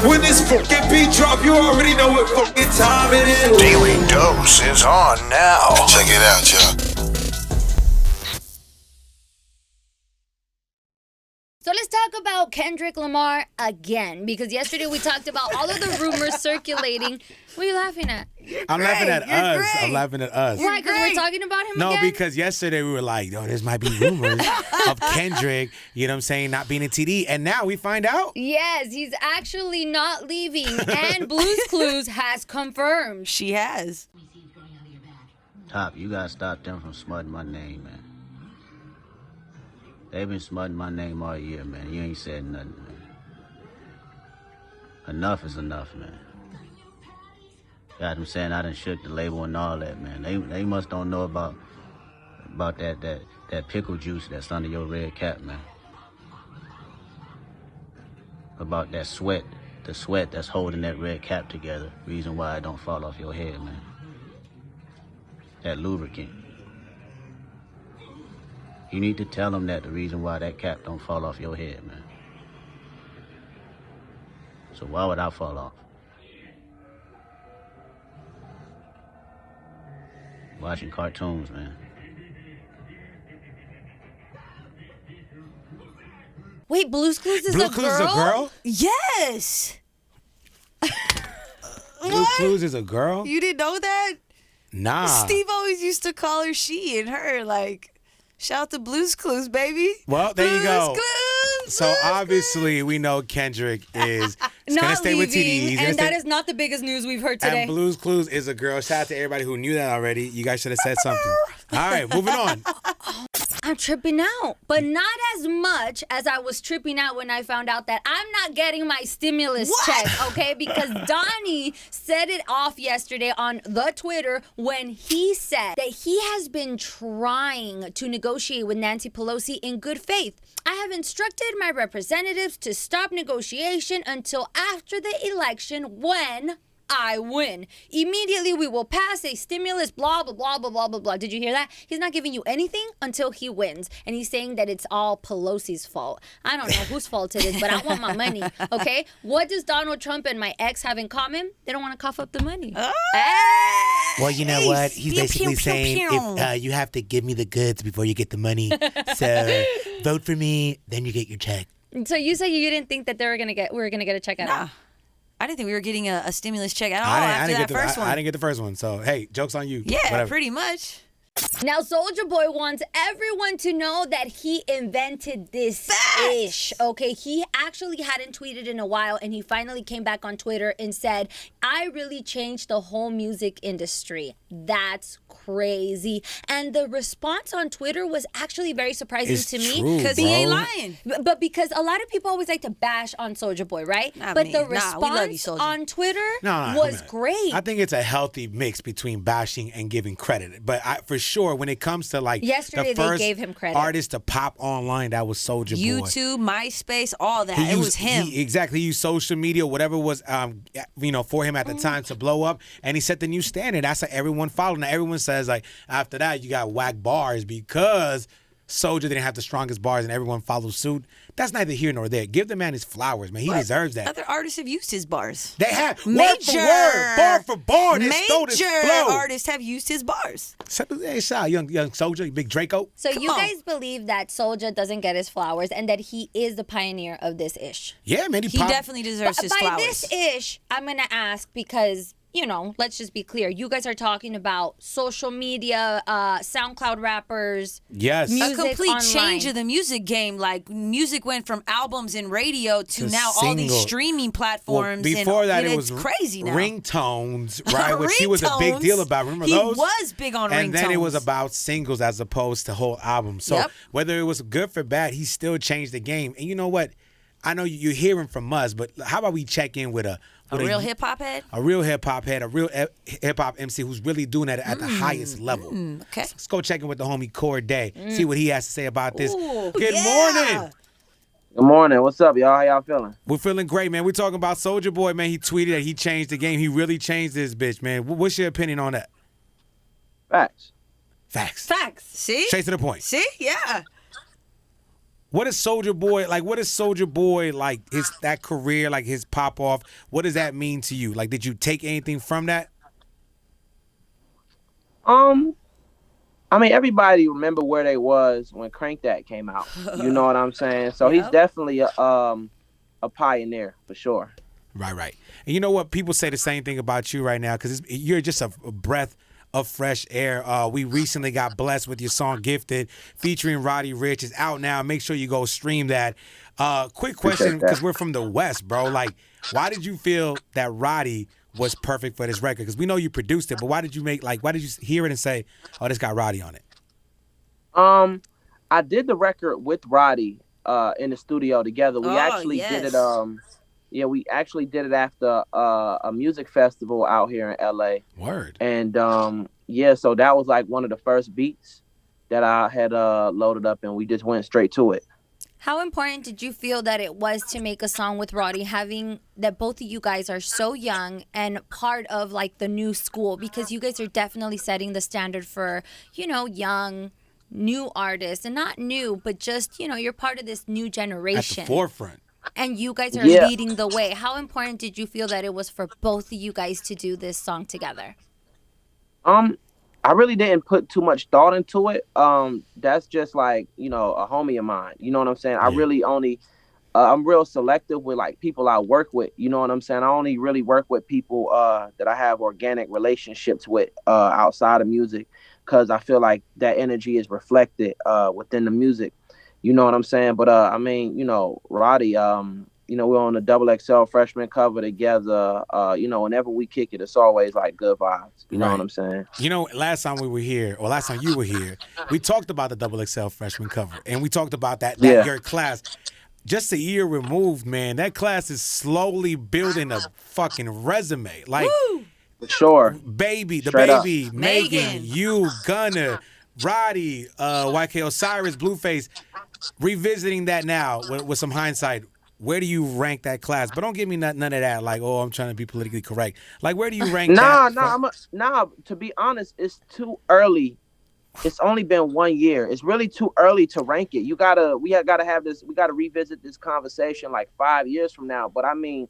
When this fucking beat drop, you already know what fucking time it is. Daily Dose is on now. Check it out, y'all. So let's talk about Kendrick Lamar again, because yesterday we talked about all of the rumors circulating. What are you laughing at? I'm laughing at us. I'm laughing at us. Why? Because we're talking about him No, again? because yesterday we were like, yo, this might be rumors of Kendrick, you know what I'm saying, not being in TD. And now we find out. Yes, he's actually not leaving. And Blue's Clues has confirmed. She has. Top, you gotta stop them from smutting my name, man. They've been smutting my name all year, man. You ain't said nothing, man. Enough is enough, man. Got them saying I done shook the label and all that, man. They must don't know about that pickle juice that's under your red cap, man. About that sweat, the sweat that's holding that red cap together. Reason why it don't fall off your head, man. That lubricant. You need to tell them that the reason why that cap don't fall off your head, man. So why would I fall off? Watching cartoons, man. Wait, Blue's Clues is Blue a Clues girl? is a girl? Yes. Blue Clues is a girl? You didn't know that? Nah. Steve always used to call her she and her, like, shout out to Blue's Clues, baby. Well, there you go. Blue's Clues, So obviously we know Kendrick is gonna Not stay with TD. leaving, He's gonna and that stay- is not the biggest news we've heard today. And Blue's Clues is a girl. Shout out to everybody who knew that already. You guys should have said something. All right, moving on. I'm tripping out, but not as much as I was tripping out when I found out that I'm not getting my stimulus check, okay? Because Donnie set it off yesterday on the Twitter when he said that he has been trying to negotiate with Nancy Pelosi in good faith. I have instructed my representatives to stop negotiation until after the election when I win. Immediately we will pass a stimulus, blah, blah, blah, blah, blah, blah, blah. Did you hear that? He's not giving you anything until he wins. And he's saying that it's all Pelosi's fault. I don't know whose fault it is, but I want my money, okay? What does Donald Trump and my ex have in commment? They don't want to cough up the money. Well, you know what? He's basically saying if you have to give me the goods before you get the money. So vote for me, then you get your check. So you say you didn't think that we were gonna get a check out? Nah. I didn't think we were getting a stimulus check at all I after didn't that get the first one. I didn't get the first one. So hey, joke's on you. Yeah, Whatever. pretty much. Now, Soulja Boy wants everyone to know that he invented this ish, okay? He actually hadn't tweeted in a while, and he finally came back on Twitter and said, I really changed the whole music industry. That's crazy. And the response on Twitter was actually very surprising It's to me. true, Because bro. he ain't lying. But because a lot of people always like to bash on Soulja Boy, right? Not but me. the Nah, we love you, response Soulja. on Twitter No, was come on. great. I think it's a healthy mix between bashing and giving credit. But for sure, when it comes to like Yesterday, the they first gave him credit. artist to pop online, that was Soulja Boy. YouTube, MySpace, all that. He It was him. Exactly. He used social media, whatever was, for him at the time to blow up, and he set the new standard. That's how everyone followed. Now everyone says like after that you got whack bars because Soulja didn't have the strongest bars, and everyone followed suit. That's neither here nor there. Give the man his flowers, man. He deserves that. Other artists have used his bars. They have Major. word for word, bar for bar. They stole this Major flow. artists have used his bars. Hey, shout young Soulja, big Draco. So Come you on. guys believe that Soulja doesn't get his flowers and that he is the pioneer of this ish? Yeah, man. He definitely deserves his By flowers. this ish, I'm going to ask because, let's just be clear. You guys are talking about social media, SoundCloud rappers. Yes. Music A complete online. change of the music game. Like music went from albums and radio to now all these single. streaming Well, platforms. before and, that, you know, it was it's crazy now. ringtones, right? Which he was a big Ringtones. deal about. Remember He those? was big on and then it was ringtones. about singles as opposed to whole albums. So Yep. whether it was good for bad, he still changed the game. And you know what? I know you're hearing from us, but how about we check in with a real hip hop head? A real hip hop head, a real hip hop MC who's really doing that at the highest level. Okay. Let's go check in with the homie Cordae, see what he has to say about this. Ooh, Good yeah. morning. Good morning. What's up, y'all? How y'all feeling? We're feeling great, man. We're talking about Soulja Boy, man. He tweeted that he changed the game. He really changed this bitch, man. What's your opinion on that? Facts. Facts. Facts. See? Straight to the point. See? Yeah. What is Soulja Boy like? What is Soulja Boy like? That career, like his pop off. What does that mean to you? Like, did you take anything from that? I mean, everybody remember where they was when Crank That came out. You know what I'm saying? So he's definitely a pioneer for sure. Right. And you know what? People say the same thing about you right now because you're just a breath of fresh air. We recently got blessed with your song "Gifted" featuring Roddy Ricch. It's out now. Make sure you go stream that. Quick question, because we're from the West, bro. Like, why did you feel that Roddy was perfect for this record? Because we know you produced it, but why did you hear it and say, "Oh, this got Roddy on it"? I did the record with Roddy in the studio together. We actually did it. We actually did it after a music festival out here in LA. Word. And so that was like one of the first beats that I had loaded up, and we just went straight to it. How important did you feel that it was to make a song with Roddy, having that both of you guys are so young and part of like the new school? Because you guys are definitely setting the standard for, young, new artists, and not new, but just, you're part of this new generation. At the forefront. And you guys are leading the way. How important did you feel that it was for both of you guys to do this song together? I really didn't put too much thought into it. That's just like, a homie of mine. You know what I'm saying? Yeah. I really only, I'm real selective with like people I work with. You know what I'm saying? I only really work with people that I have organic relationships with outside of music, because I feel like that energy is reflected within the music. You know what I'm saying? But Roddy, we're on the XXL freshman cover together. Whenever we kick it, it's always like good vibes. You know what I'm saying? Last time you were here, we talked about the XXL freshman cover, and we talked about that your class. Just a year removed, man, that class is slowly building a fucking resume. Like, for sure. Baby, Straight baby, up. Megan, you, Gunna, Roddy, YK Osiris, Blueface. Revisiting that now with some hindsight, where do you rank that class? But don't give me none of that, like, oh, I'm trying to be politically correct. Like, where do you rank that? To be honest, it's too early. It's only been 1 year. It's really too early to rank it. We gotta revisit this conversation like 5 years from now. But I mean,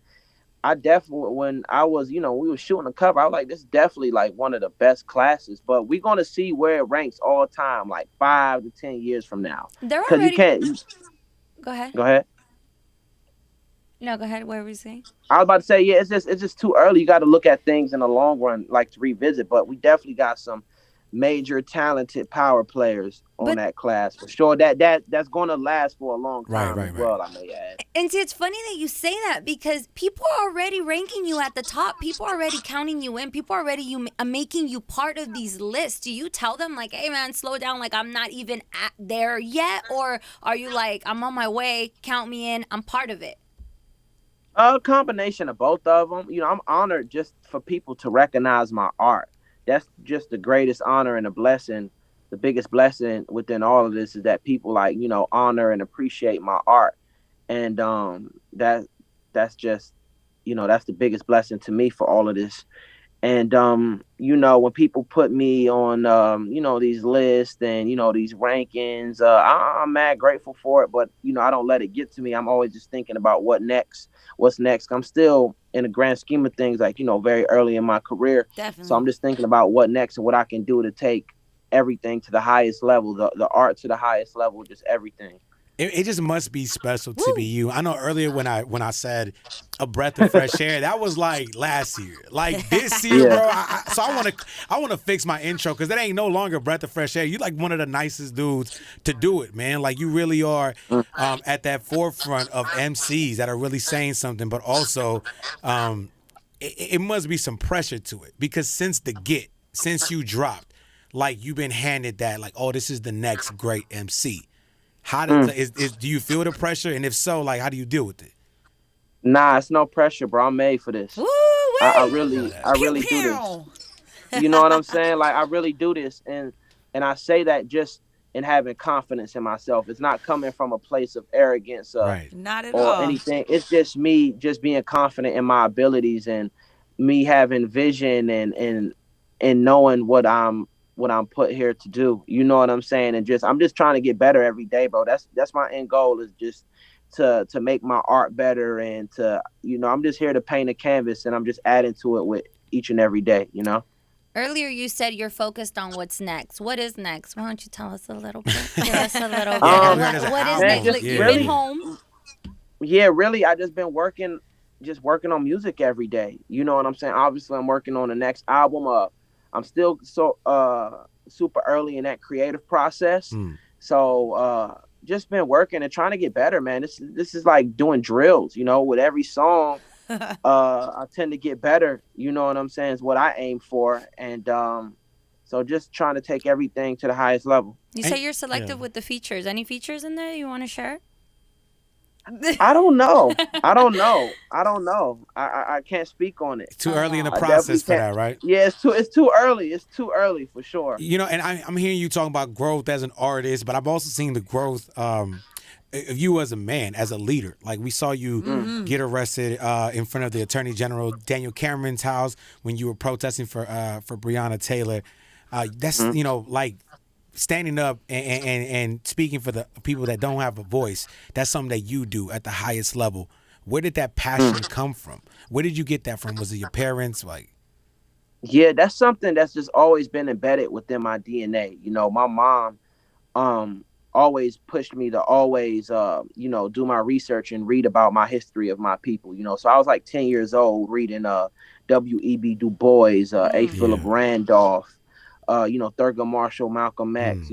I definitely, when I was, we were shooting the cover, I was like, this is definitely like one of the best classes. But we're gonna see where it ranks all time, like 5 to 10 years from now. Because you can't. Go ahead. Go ahead. No, go ahead. What were you saying? I was about to say, it's just too early. You got to look at things in the long run, like to revisit. But we definitely got some major talented power players on that class for sure. That's going to last for a long time as well, I may add. And see, it's funny that you say that, because people are already ranking you at the top. People are already counting you in. People are already making you part of these lists. Do you tell them like, hey man, slow down, like I'm not even there yet? Or are you like, I'm on my way, count me in, I'm part of it? A combination of both of them. I'm honored just for people to recognize my art. That's just the greatest honor and a blessing. The biggest blessing within all of this is that people honor and appreciate my art. And that's just, that's the biggest blessing to me for all of this. And, when people put me on, these lists and, these rankings, I'm mad grateful for it. But, I don't let it get to me. I'm always just thinking about what's next. I'm still, in the grand scheme of things, like, very early in my career. Definitely. So I'm just thinking about what next and what I can do to take everything to the highest level, the art to the highest level, just everything. It just must be special to be you. I know earlier when I said a breath of fresh air, that was like last year. Like this year, bro. I want to fix my intro, because that ain't no longer breath of fresh air. You like one of the nicest dudes to do it, man. Like you really are at that forefront of MCs that are really saying something, but also it must be some pressure to it, because since you dropped, like you've been handed that, like, oh, this is the next great MC. How do you feel the pressure? And if so, like, how do you deal with it? Nah, it's no pressure, bro. I'm made for this. I really do this. You know what I'm saying? Like, I really do this. And I say that just in having confidence in myself. It's not coming from a place of arrogance not at or all. anything. It's just me just being confident in my abilities and me having vision and knowing what I'm what I'm put here to do. You know what I'm saying? And I'm just trying to get better every day, bro. That's my end goal, is just to make my art better, and to, I'm just here to paint a canvas, and I'm just adding to it with each and every day, Earlier, you said you're focused on what's next. What is next? Why don't you tell us a little bit? Give us a little bit. What is next? just You've really- been home. Yeah, really, I just been working on music every day. You know what I'm saying? Obviously, I'm working on the next album. I'm still super early in that creative process. So just been working and trying to get better, man. This is like doing drills, with every song. I tend to get better, you know what I'm saying, is what I aim for. And so just trying to take everything to the highest level. You say you're selective with the features. Any features in there you want to share? I don't know. I can't speak on it. Too early in the process for that, right? Yeah, it's too early. It's too early for sure. And I'm hearing you talking about growth as an artist, but I've also seen the growth of you as a man, as a leader. Like, we saw you get arrested in front of the Attorney General Daniel Cameron's house when you were protesting for Breonna Taylor. That's like standing up and speaking for the people that don't have a voice. That's something that you do at the highest level. Where did that passion come from? Where did you get that from? Was it your parents? Yeah, that's something that's just always been embedded within my DNA. My mom always pushed me to always do my research and read about my history of my people. So I was like 10 years old reading W.E.B. Du Bois, A. Philip Randolph, Thurgood Marshall, Malcolm X,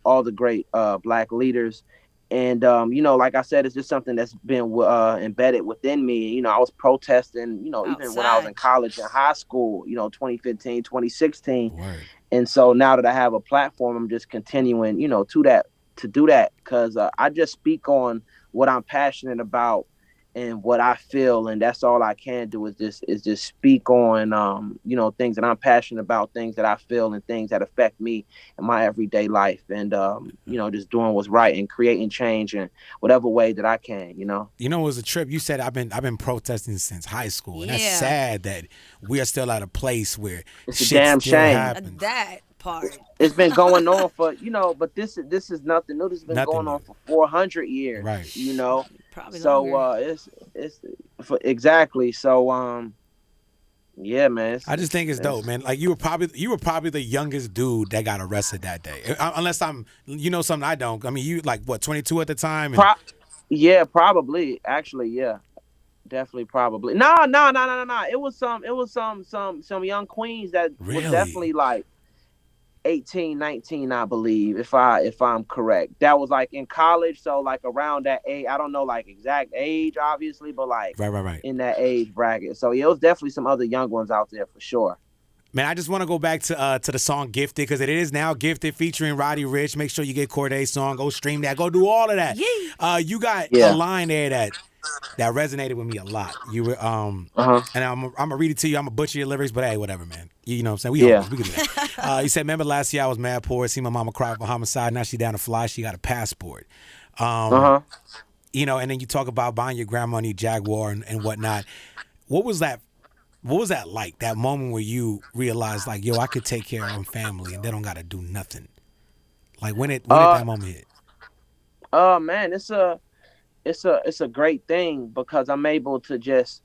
all the great black leaders. And, like I said, it's just something that's been embedded within me. I was protesting, even when I was in college and high school, 2015, 2016. Word. And so now that I have a platform, I'm just continuing, to do that, because I just speak on what I'm passionate about and what I feel, and that's all I can do is just speak on things that I'm passionate about, things that I feel, and things that affect me in my everyday life, and just doing what's right and creating change in whatever way that I can. It was a trip. You said I've been protesting since high school, and that's sad that we are still at a place where it's a shit damn still shame. happens. That part. It's been going on for but this is nothing new. This has been Nothing going new. on for 400 years, right? Probably so longer. it's for exactly. So yeah, man. I just think it's dope, man. Like, you were probably the youngest dude that got arrested that day, unless I'm something I don't. I mean, you like what, 22 at the time? Yeah, probably. Actually, yeah. Definitely, probably. No. It was some young queens that Really? was definitely like 18, 19, I believe, if I'm correct. That was like in college, so like around that age. I don't know like exact age, obviously, but like right in that age bracket. So yeah, it was definitely some other young ones out there for sure. Man, I just want to go back to the song "Gifted" because it is now "Gifted" featuring Roddy Ricch. Make sure you get Cordae's song. Go stream that. Go do all of that. You got a line there that resonated with me a lot. You were and I'm gonna read it to you. I'm gonna butcher your lyrics, but hey, whatever, man. You know what I'm saying? We can do that. You said, "Remember last year I was mad poor. See my mama cry for homicide. Now she down to fly. She got a passport." And then you talk about buying your grandma a new Jaguar and whatnot. What was that like? That moment where you realized, like, yo, I could take care of my family and they don't gotta do nothing. Like, when did that moment hit? Man, it's a great thing because I'm able to just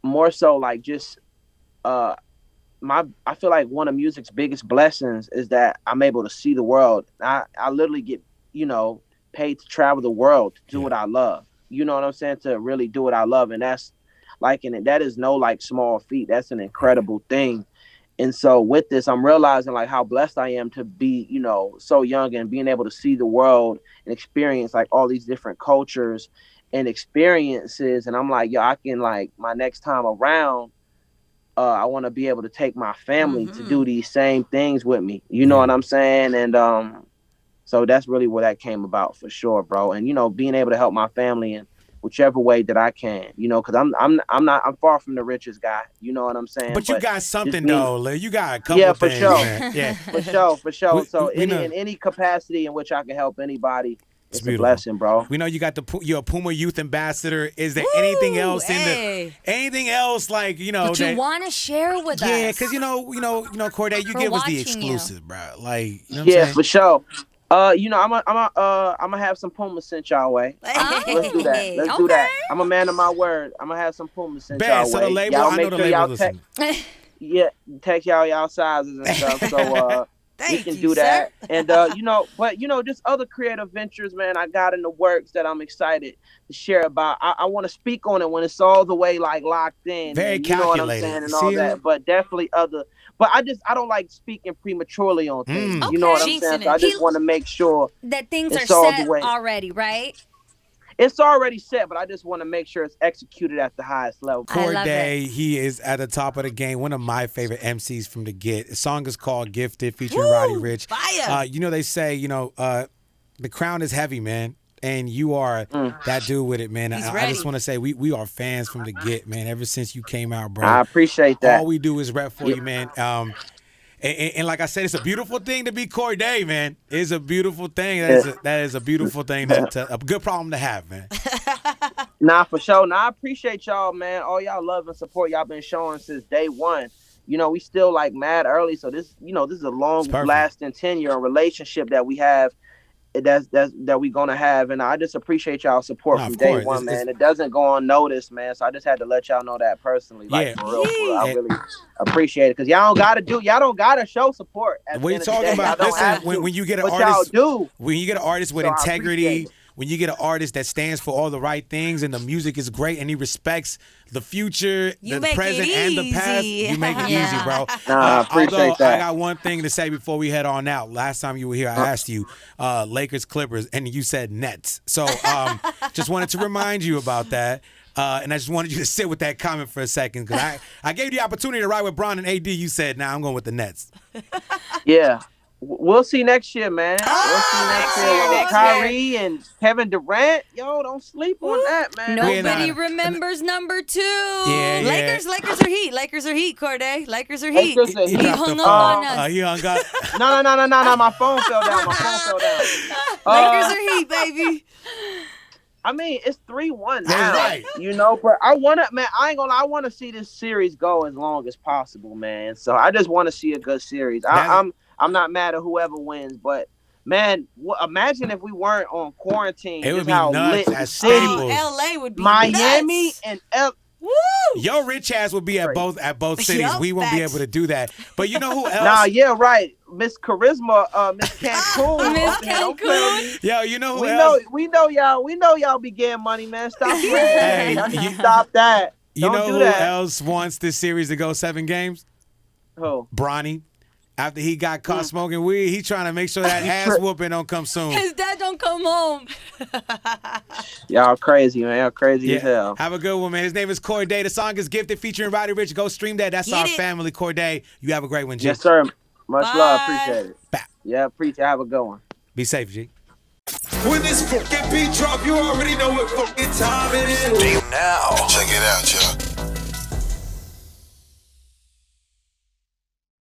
more so like just I feel like one of music's biggest blessings is that I'm able to see the world. I literally get paid to travel the world to do what I love. You know what I'm saying? To really do what I love, and that's that is no like small feat. That's an incredible thing. And so with this, I'm realizing like how blessed I am to be, so young and being able to see the world and experience like all these different cultures and experiences. And I'm like, yo, I can like my next time around, I want to be able to take my family to do these same things with me. You know what I'm saying? And so that's really where that came about for sure, bro. And being able to help my family in whichever way that I can, because I'm far from the richest guy. You know what I'm saying? But you got something though, Lil. You got a couple for things, sure. man. Yeah, for sure. So in any capacity in which I can help anybody It's a beautiful. blessing, bro. We know you got you're a Puma Youth Ambassador. Is there anything else anything else like that you want to share with us? Yeah, because you know, Cordae, you We're give us the watching exclusive, bro. Like, you know what I'm saying? For sure. I'm gonna have some Puma sent y'all way. Let's do that. Let's do that. I'm a man of my word. I'm gonna have some Puma sent y'all So way. the label, Y'all I make know the sure label y'all listen. text y'all sizes and stuff. So we can do that. And just other creative ventures, man, I got in the works that I'm excited to share about. I want to speak on it when it's all the way like locked in. Very you know what I'm calculated. saying, and all that. But definitely other. But I don't like speaking prematurely on things. You know what I'm saying? So I just want to make sure that things are it's all set the way. already, right? It's already set, but I just want to make sure it's executed at the highest level. Cordae, he is at the top of the game. One of my favorite MCs from the Get. The song is called Gifted, featuring Roddy Ricch. Fire. They say, the crown is heavy, man. And you are that dude with it, man. I just want to say we are fans from the Get, man. Ever since you came out, bro. I appreciate that. All we do is rep for you, man. And like I said, it's a beautiful thing to be Cordae, man. It's a beautiful thing. That is a beautiful thing. A good problem to have, man. Nah, for sure. Nah, I appreciate y'all, man. All y'all love and support y'all been showing since day one. We still like mad early, so this is a long lasting tenure and relationship that we have. That we gonna have, and I just appreciate y'all support from day one, man. It doesn't go unnoticed, man. So I just had to let y'all know that personally, for real. I really appreciate it because y'all don't gotta show support. What you talking about? Listen, when you get an artist, when you get an artist with integrity, when you get an artist that stands for all the right things and the music is great and he respects the future, the present, and the past, you make it easy, bro. I appreciate that. I got one thing to say before we head on out. Last time you were here, I asked you Lakers, Clippers, and you said Nets. So just wanted to remind you about that. And I just wanted you to sit with that comment for a second because I gave you the opportunity to ride with Bron and AD. You said, I'm going with the Nets. Yeah. We'll see next year, man. We'll see next year with Kyrie and Kevin Durant. Yo, don't sleep on that, man. Nobody remembers number 2. Yeah. Lakers are heat. Lakers are heat, Cordae. Lakers are heat. He hung up on us. He hung up. No. My phone fell down. Lakers are heat, baby. I mean, it's 3-1 now. That's right. But I ain't gonna lie, I want to see this series go as long as possible, man. So I just want to see a good series. I'm not mad at whoever wins, but man, imagine if we weren't on quarantine. It would be nuts. At Staples. LA would be Miami nuts. and Woo! Yo, Rich ass would be at both cities. Yup, we won't be facts. able to do that. But you know who else? Nah, yeah, right. Miss Charisma, Miss Cancun. Miss Don't play with me. Yo, you know who else? We know y'all be getting money, man. Stop playing. Hey, Y'all need to stop that. You Don't know do who that. else wants this series to go 7 games? Who? Bronny. After he got caught smoking weed, he trying to make sure that ass whooping don't come soon. His dad don't come home. Y'all crazy, man. Y'all crazy as hell. Have a good one, man. His name is Cordae. The song is Gifted featuring Roddy Ricch. Go stream that. That's our family, Cordae. You have a great one, G. Yes, sir. Much love. Appreciate it. Bye. Yeah, appreciate it. Have a good one. Be safe, G. When this fucking beat drop, you already know what fucking time it is. Now, check it out, y'all.